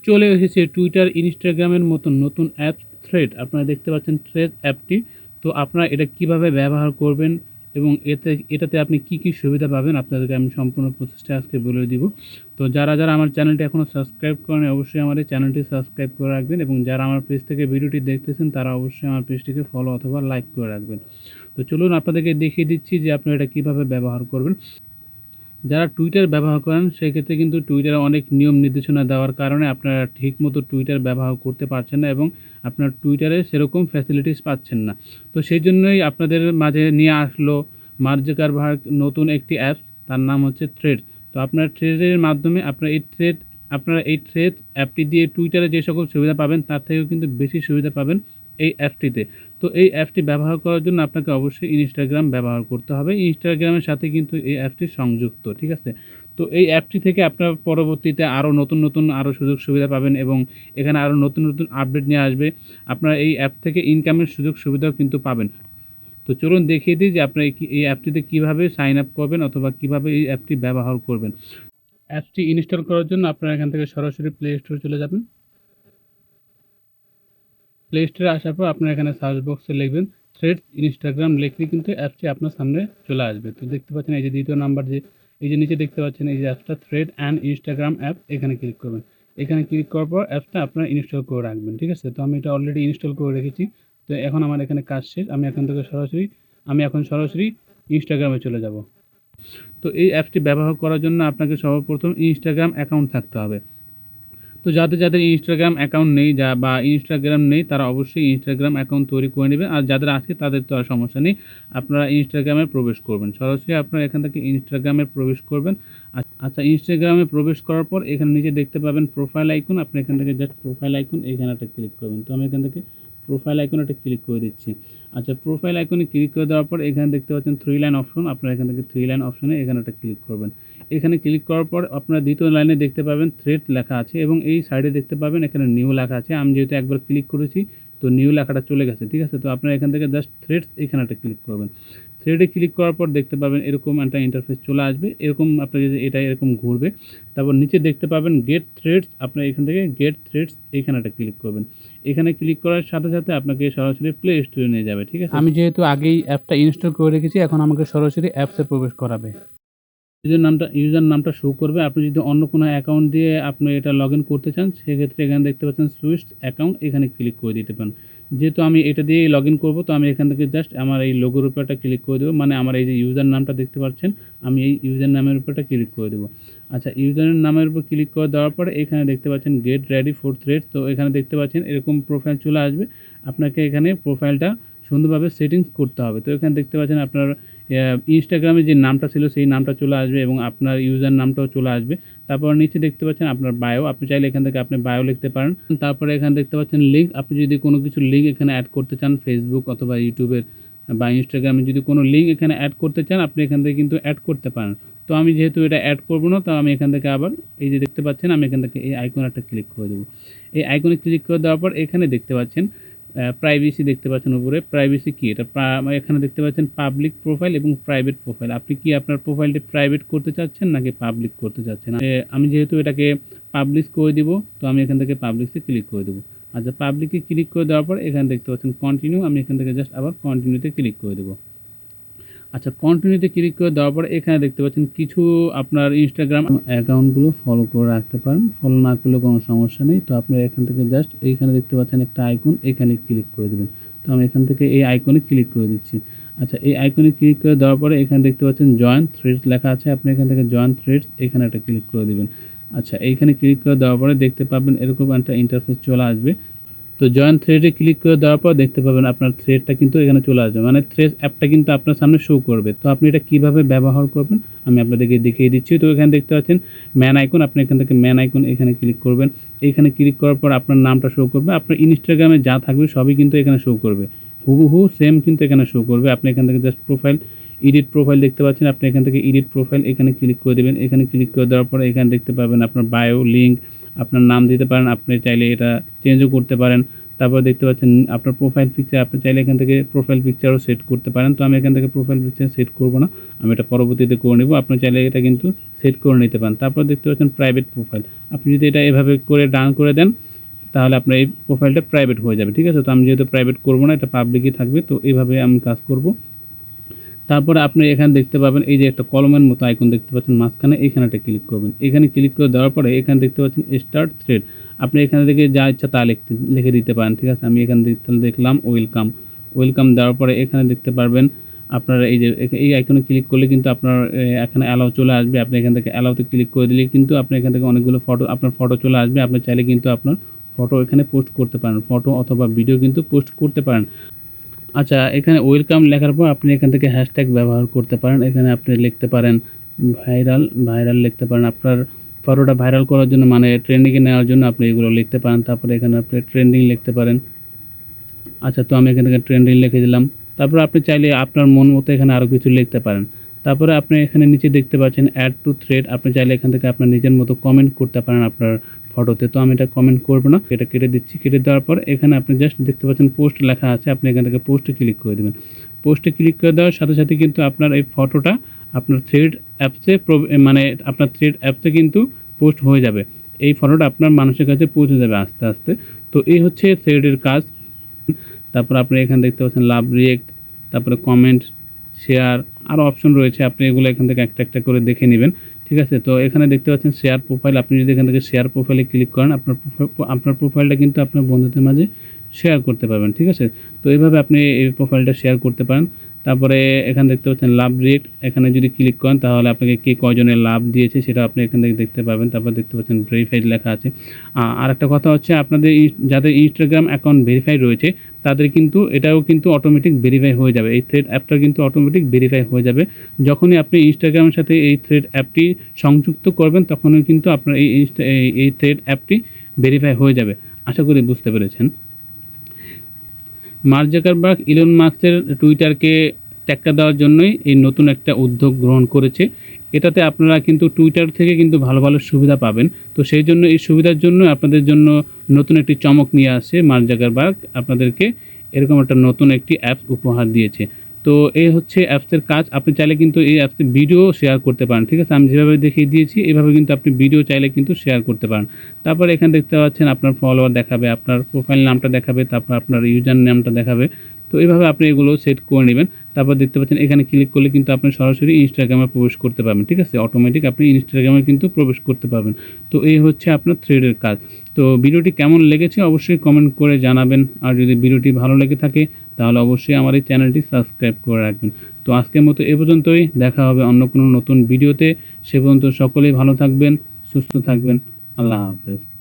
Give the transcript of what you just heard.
চলে এসেছে টুইটার ইনস্টাগ্রামের মতন নতুন অ্যাপ থ্রেড। আপনারা দেখতে পাচ্ছেন থ্রেড অ্যাপটি। তো আপনারা এটা কিভাবে ব্যবহার করবেন এবং এটাতে আপনি কি কি সুবিধা পাবেন আপনাদেরকে আমি সম্পূর্ণ প্রসেসটা আজকে বলে দিব। তো যারা আমার চ্যানেলটি এখনও সাবস্ক্রাইব করেন অবশ্যই আমার এই চ্যানেলটি সাবস্ক্রাইব করে রাখবেন, এবং যারা আমার পেজ থেকে ভিডিওটি দেখতেছেন তারা অবশ্যই আমার পেজটিকে ফলো অথবা লাইক করে রাখবেন। তো চলুন আপনাদেরকে দেখিয়ে দিচ্ছি যে আপনারা এটা কীভাবে ব্যবহার করবেন। যারা টুইটার ব্যবহার করেন সেক্ষেত্রে কিন্তু টুইটারে অনেক নিয়ম নির্দেশনা দেওয়ার কারণে আপনারা ঠিকমতো টুইটার ব্যবহার করতে পারছেন না এবং আপনার টুইটারে সেরকম ফ্যাসিলিটিস পাচ্ছেন না। তো সেই জন্যই আপনাদের মাঝে নিয়ে আসলো মার্ক জাকারবার্গ নতুন একটি অ্যাপ, তার নাম হচ্ছে থ্রেড। তো আপনার থ্রেডের মাধ্যমে আপনারা এই থ্রেড অ্যাপটি দিয়ে টুইটারে যে সকল সুবিধা পাবেন তার থেকেও কিন্তু বেশি সুবিধা পাবেন এই অ্যাপটিতে। তো এই অ্যাপটি ব্যবহার করার জন্য আপনাকে অবশ্যই ইনস্টাগ্রাম ব্যবহার করতে হবে। ইনস্টাগ্রামের সাথে কিন্তু এই অ্যাপটি সংযুক্ত, ঠিক আছে? তো এই অ্যাপটি থেকে আপনার পরবর্তীতে আরও নতুন আরও সুযোগ সুবিধা পাবেন এবং এখানে আরও নতুন আপডেট নিয়ে আসবে। আপনারা এই অ্যাপ থেকে ইনকামের সুযোগ সুবিধাও কিন্তু পাবেন। তো চলুন দেখিয়ে দিই যে আপনারা এই অ্যাপটিতে কীভাবে সাইন আপ করবেন অথবা কীভাবে এই অ্যাপটি ব্যবহার করবেন। অ্যাপটি ইনস্টল করার জন্য আপনারা এখান থেকে সরাসরি প্লে স্টোরে চলে যাবেন। প্লে স্টোরে আসার পর আপনারা এখানে সার্চ বক্সে লিখবেন থ্রেড ইনস্টাগ্রাম, লিখলে কিন্তু অ্যাপটি আপনার সামনে চলে আসবে। তো দেখতে পাচ্ছেন এই যে দ্বিতীয় নাম্বার যে এই যে নিচে দেখতে পাচ্ছেন এই যে অ্যাপটা থ্রেড অ্যান্ড ইনস্টাগ্রাম অ্যাপ, এখানে ক্লিক করবেন। এখানে ক্লিক করার পর অ্যাপটা আপনারা ইনস্টল করে রাখবেন, ঠিক আছে? তো আমি এটা অলরেডি ইনস্টল করে রেখেছি। তো এখন আমার এখানে কাজ শেষ, আমি এখন সরাসরি ইনস্টাগ্রামে চলে যাব। তো এই অ্যাপটি ব্যবহার করার জন্য আপনাকে সর্বপ্রথম ইনস্টাগ্রাম অ্যাকাউন্ট থাকতে হবে। তো যাদের ইনস্টাগ্রাম অ্যাকাউন্ট নেই বা ইনস্টাগ্রাম নেই তারা অবশ্যই ইনস্টাগ্রাম অ্যাকাউন্ট তৈরি করে নেবেন, আর যাদের আছে তাদের তো আর সমস্যা নেই। আপনারা ইনস্টাগ্রামে প্রবেশ করবেন, সরাসরি আপনারা এখান থেকে ইনস্টাগ্রামে প্রবেশ করবেন। আচ্ছা, ইনস্টাগ্রামে প্রবেশ করার পর এখানে নিচে দেখতে পাবেন প্রোফাইল আইকন, আপনি এখান থেকে জাস্ট প্রোফাইল আইকন এখানে একটা ক্লিক করবেন। তো আমি এখান থেকে প্রোফাইল আইকনে একটা ক্লিক করে দিচ্ছি। আচ্ছা, প্রোফাইল আইকনে ক্লিক করে দেওয়ার পর এখানে দেখতে পাচ্ছেন 3 লাইন অপশন, আপনারা এখান থেকে 3 লাইন অপশনে এখানে একটা ক্লিক করবেন। এখানে ক্লিক করার পর আপনারা দ্বিতীয় লাইনে দেখতে পাবেন থ্রেড লেখা আছে এবং এই সাইডে দেখতে পাবেন এখানে নিউ লেখা আছে। আমি যেহেতু একবার ক্লিক করেছি তো নিউ লেখাটা চলে গেছে, ঠিক আছে? তো আপনারা এখান থেকে জাস্ট থ্রেডস এখানে একটা ক্লিক করবেন। থ্রেডে ক্লিক করার পর দেখতে পাবেন এরকম একটা ইন্টারফেস চলে আসবে, এরকম আপনাকে এটা এরকম ঘুরবে। তারপর নিচে দেখতে পাবেন গেট থ্রেডস, আপনারা এখান থেকে গেট থ্রেডস এখানে একটা ক্লিক করবেন। এখানে ক্লিক করার সাথে সাথে আপনাকে সরাসরি প্লে স্টোরে নিয়ে যাবে, ঠিক আছে? আমি যেহেতু আগেই অ্যাপটা ইনস্টল করে রেখেছি এখন আমাকে সরাসরি অ্যাপসে প্রবেশ করাবে। ইউজার নামটা শো করবে। আপনি যদি অন্য কোনো অ্যাকাউন্ট দিয়ে আপনি এটা লগ ইন করতে চান সেক্ষেত্রে এখানে দেখতে পাচ্ছেন সুইচ অ্যাকাউন্ট, এখানে ক্লিক করে দিতে পারেন। যেহেতু আমি এটা দিয়েই লগ ইন করবো তো আমি এখান থেকে জাস্ট আমার এই লোগোর উপর একটা ক্লিক করে দেবো, মানে আমার এই যে ইউজার নামটা দেখতে পাচ্ছেন আমি এই ইউজার নামের উপর একটা ক্লিক করে দেবো। আচ্ছা, ইউজারের নামের উপর ক্লিক করে দেওয়ার পরে এখানে দেখতে পাচ্ছেন গেট রেডি ফর থ্রেড। তো এখানে দেখতে পাচ্ছেন এরকম প্রোফাইল চলে আসবে। আপনাকে এখানে প্রোফাইলটা সুন্দরভাবে সেটিংস করতে হবে। তো এখানে দেখতে পাচ্ছেন আপনার ইনস্টাগ্রামে যে নামটা ছিল সেই নামটা চলে আসবে এবং আপনার ইউজার নামটাও চলে আসবে। তারপর নিচে দেখতে পাচ্ছেন আপনার বায়ো, আপনি চাইলে এখান থেকে আপনি বায়ো লিখতে পারেন। তারপরে এখানে দেখতে পাচ্ছেন লিঙ্ক, আপনি যদি কোনো কিছু লিঙ্ক এখানে অ্যাড করতে চান ফেসবুক অথবা ইউটিউবের বা ইনস্টাগ্রামে যদি কোনো লিঙ্ক এখানে অ্যাড করতে চান আপনি এখান থেকে কিন্তু অ্যাড করতে পারেন। তো আমি যেহেতু এটা অ্যাড করবো না তো আমি এখান থেকে আবার এই যে দেখতে পাচ্ছেন আমি এখান থেকে এই আইকনে একটা ক্লিক করে দেবো। এই আইকনে ক্লিক করে দেওয়ার পর এখানে দেখতে পাচ্ছেন প্রাইভেসি দেখতে পাচ্ছেন উপরে। প্রাইভেসি কি এটা এখানে দেখতে পাচ্ছেন পাবলিক প্রোফাইল এবং প্রাইভেট প্রোফাইল। আপনি কি আপনার প্রোফাইলটি প্রাইভেট করতে চাচ্ছেন নাকি পাবলিক করতে চাচ্ছেন? আমি যেহেতু এটাকে পাবলিশ করে দিব তো আমি এখান থেকে পাবলিশে ক্লিক করে দেবো। আচ্ছা, পাবলিকে ক্লিক করে দেওয়ার পর এখানে দেখতে পাচ্ছেন কন্টিনিউ, আমি এখান থেকে জাস্ট আবার কন্টিনিউতে ক্লিক করে দেবো। আচ্ছা, কন্টিনিউতে ক্লিক করে দেওয়ার পর এখানে দেখতে পাচ্ছেন কিছু আপনার ইনস্টাগ্রাম অ্যাকাউন্টগুলো ফলো করে রাখতে পারেন, ফলো না করলে কোনো সমস্যা নেই। তো আপনারা এখান থেকে জাস্ট এইখানে দেখতে পাচ্ছেন একটা আইকন, এখানে ক্লিক করে দেবেন। তো আমি এখান থেকে এই আইকনে ক্লিক করে দিচ্ছি। আচ্ছা, এই আইকনে ক্লিক করে দেওয়ার পরে এখানে দেখতে পাচ্ছেন জয়েন থ্রেডস লেখা আছে, আপনি এখান থেকে জয়েন থ্রেডস এখানে একটা ক্লিক করে দেবেন। আচ্ছা, এইখানে ক্লিক করে দেওয়ার পরে দেখতে পাবেন এরকম একটা ইন্টারফেস চলে আসবে। তো জয়েন থ্রেডে ক্লিক করে দেওয়ার পর দেখতে পাবেন আপনার থ্রেডটা কিন্তু এখানে চলে আসবে, মানে থ্রেড অ্যাপটা কিন্তু আপনার সামনে শো করবে। তো আপনি এটা কীভাবে ব্যবহার করবেন আমি আপনাদেরকে দেখিয়ে দিচ্ছি। তো এখানে দেখতে পাচ্ছেন ম্যান আইকন, আপনি এখান থেকে ম্যান আইকন এখানে ক্লিক করবেন। এখানে ক্লিক করার পর আপনার নামটা শো করবে, আপনার ইনস্টাগ্রামে যা থাকবে সবই কিন্তু এখানে শো করবে, হুবহু সেম কিন্তু এখানে শো করবে। আপনি এখান থেকে জাস্ট প্রোফাইল এডিট প্রোফাইল দেখতে পাচ্ছেন, আপনি এখান থেকে এডিট প্রোফাইল এখানে ক্লিক করে দেবেন। এখানে ক্লিক করে দেওয়ার পরে এখানে দেখতে পাবেন আপনার বায়ো লিঙ্ক, আপনার নাম দিতে পারেন, আপনি চাইলে এটা চেঞ্জও করতে পারেন। তারপর দেখতে পাচ্ছেন আপনার প্রোফাইল পিকচার, আপনি চাইলে এখান থেকে প্রোফাইল পিকচারও সেট করতে পারেন। তো আমি এখান থেকে প্রোফাইল পিকচার সেট করব না, আমি এটা পরবর্তীতে করে নেব। আপনি চাইলে এটা কিন্তু সেট করে নিতে পারেন। তারপর দেখতে পাচ্ছেন প্রাইভেট প্রোফাইল, আপনি যদি এটা এভাবে করে ডান করে দেন তাহলে আপনার এই প্রোফাইলটা প্রাইভেট হয়ে যাবে, ঠিক আছে। তো আমি যেহেতু প্রাইভেট করব না, এটা পাবলিকই থাকবে, তো এইভাবে আমি কাজ করব। তারপরে আপনি এখানে দেখতে পাবেন এই যে একটা কলমের মতো আইকন দেখতে পাচ্ছেন মাঝখানে, এইখানেটা ক্লিক করবেন। এখানে ক্লিক করে দেওয়ার পরে এখানে দেখতে পাচ্ছেন স্টার্ট থ্রেড, আপনি এখানে থেকে যা ইচ্ছা তা লিখে দিতে পারেন, ঠিক আছে। আমি এখানে দেখলাম ওয়েলকাম। ওয়েলকাম দেওয়ার পরে এখানে দেখতে পারবেন আপনার এই যে এই আইকনে ক্লিক করলে কিন্তু আপনার এখানে অ্যালাউ চলে আসবে। আপনি এখান থেকে অ্যালাউতে ক্লিক করে দিলে কিন্তু আপনি এখান থেকে অনেকগুলো আপনার ফটো চলে আসবে। আপনি চাইলে কিন্তু আপনার ফটো এখানে পোস্ট করতে পারেন, ফটো অথবা ভিডিও কিন্তু পোস্ট করতে পারেন। আচ্ছা, এখানে ওয়েলকাম লেখার পর আপনি এখান থেকে হ্যাশট্যাগ ব্যবহার করতে পারেন। এখানে আপনি লিখতে পারেন ভাইরাল লিখতে পারেন। আপনার ফটোটা ভাইরাল করার জন্য, মানে ট্রেন্ডিংয়ে নেওয়ার জন্য আপনি এগুলো লিখতে পারেন। তারপরে এখানে আপনি ট্রেন্ডিং লিখতে পারেন। আচ্ছা, তো আমি এখান থেকে ট্রেন্ডিং লিখে দিলাম। তারপরে আপনি চাইলে আপনার মন মতো এখানে আরও কিছু লিখতে পারেন। তারপরে আপনি এখানে নিচে দেখতে পাচ্ছেন অ্যাড টু থ্রেড, আপনি চাইলে এখান থেকে আপনার নিজের মতো কমেন্ট করতে পারেন আপনার ফটোতে। তো আমি এটা কমেন্ট করব না, এটা কেটে দিচ্ছি। কেটে দেওয়ার পর এখানে আপনি জাস্ট দেখতে পাচ্ছেন পোস্ট লেখা আছে, আপনি এখান থেকে পোস্টে ক্লিক করে দেবেন। পোস্টে ক্লিক করে দেওয়ার সাথে সাথে কিন্তু আপনার এই ফটোটা আপনার থ্রেড অ্যাপসে মানে আপনার থ্রেড অ্যাপসে কিন্তু পোস্ট হয়ে যাবে। এই ফটোটা আপনার মানুষের কাছে পৌঁছে যাবে আস্তে আস্তে। তো এই হচ্ছে থ্রেডের কাজ। তারপর আপনি এখানে দেখতে পাচ্ছেন লাভ রিয়েক্ট, তারপরে কমেন্ট, শেয়ার, আরও অপশন রয়েছে, আপনি এগুলো এখান থেকে একটা একটা করে দেখে নেবেন, ঠিক আছে। তো এখানে দেখতে পাচ্ছেন শেয়ার প্রোফাইল, আপনি যদি এখান থেকে শেয়ার প্রোফাইলে ক্লিক করেন আপনার প্রোফাইলটা কিন্তু আপনার বন্ধুদের মাঝে শেয়ার করতে পারবেন, ঠিক আছে। তো এইভাবে আপনি এই প্রোফাইলটা শেয়ার করতে পারেন। তারপরে এখানে দেখতে পাচ্ছেন লাভ রিয়েক্ট, এখানে যদি ক্লিক করেন তাহলে আপনাকে কে কয়জনের লাভ দিয়েছে সেটা আপনি এখান থেকে দেখতে পাবেন। তারপর দেখতে পাচ্ছেন ভেরিফাইড লেখা আছে। আর একটা কথা হচ্ছে, আপনাদের যাদের ইনস্টাগ্রাম অ্যাকাউন্ট ভেরিফাইড রয়েছে তাদের কিন্তু এটাও কিন্তু অটোমেটিক ভেরিফাই হয়ে যাবে। এই থ্রেড অ্যাপটা কিন্তু অটোমেটিক ভেরিফাই হয়ে যাবে। যখনই আপনি ইনস্টাগ্রামের সাথে এই থ্রেড অ্যাপটি সংযুক্ত করবেন তখনই কিন্তু আপনার এই থ্রেড অ্যাপটি ভেরিফাই হয়ে যাবে। আশা করি বুঝতে পেরেছেন। মার্ক জাকারবার্গ ইলন মাস্কের টুইটারকে টেক্কা দেওয়ার জন্যই এই নতুন একটা উদ্যোগ গ্রহণ করেছে। এটাতে আপনারা কিন্তু টুইটার থেকে কিন্তু ভালো ভালো সুবিধা পাবেন। তো সেই জন্য এই সুবিধার জন্য আপনাদের জন্য নতুন একটি চমক নিয়ে আসছে মার্ক জাকারবার্গ, আপনাদেরকে এরকম একটা নতুন একটি অ্যাপস উপহার দিয়েছে। তো এই হচ্ছে অ্যাপসের কাজ। আপনি চাইলে কিন্তু এই অ্যাপসে ভিডিও শেয়ার করতে পারেন, ঠিক আছে। আমি যেভাবে দেখিয়ে দিয়েছি এইভাবে কিন্তু আপনি ভিডিও চাইলে কিন্তু শেয়ার করতে পারেন। তারপর এখানে দেখতে পাচ্ছেন আপনার ফলোয়ার দেখাবে, আপনার প্রোফাইল নামটা দেখাবে, তারপর আপনার ইউজার নামটা দেখাবে। তো এইভাবে আপনি এগুলো সেট করে নেবেন। তারপর দেখতে পাচ্ছেন এখানে ক্লিক করলে কিন্তু আপনি সরাসরি ইনস্টাগ্রামে প্রবেশ করতে পারবেন, ঠিক আছে। অটোমেটিক আপনি ইনস্টাগ্রামে কিন্তু প্রবেশ করতে পারবেন। তো এই হচ্ছে আপনার থ্রেডের কাজ। তো ভিডিওটি কেমন লেগেছে অবশ্যই কমেন্ট করে জানাবেন। আর যদি ভিডিওটি ভালো লেগে থাকে তাহলে অবশ্যই আমার এই চ্যানেলটি সাবস্ক্রাইব করে রাখবেন। তো আজকের মতো এ পর্যন্তই, দেখা হবে অন্য কোনো নতুন ভিডিওতে। সে পর্যন্ত সকলেই ভালো থাকবেন, সুস্থ থাকবেন। আল্লাহ হাফেজ।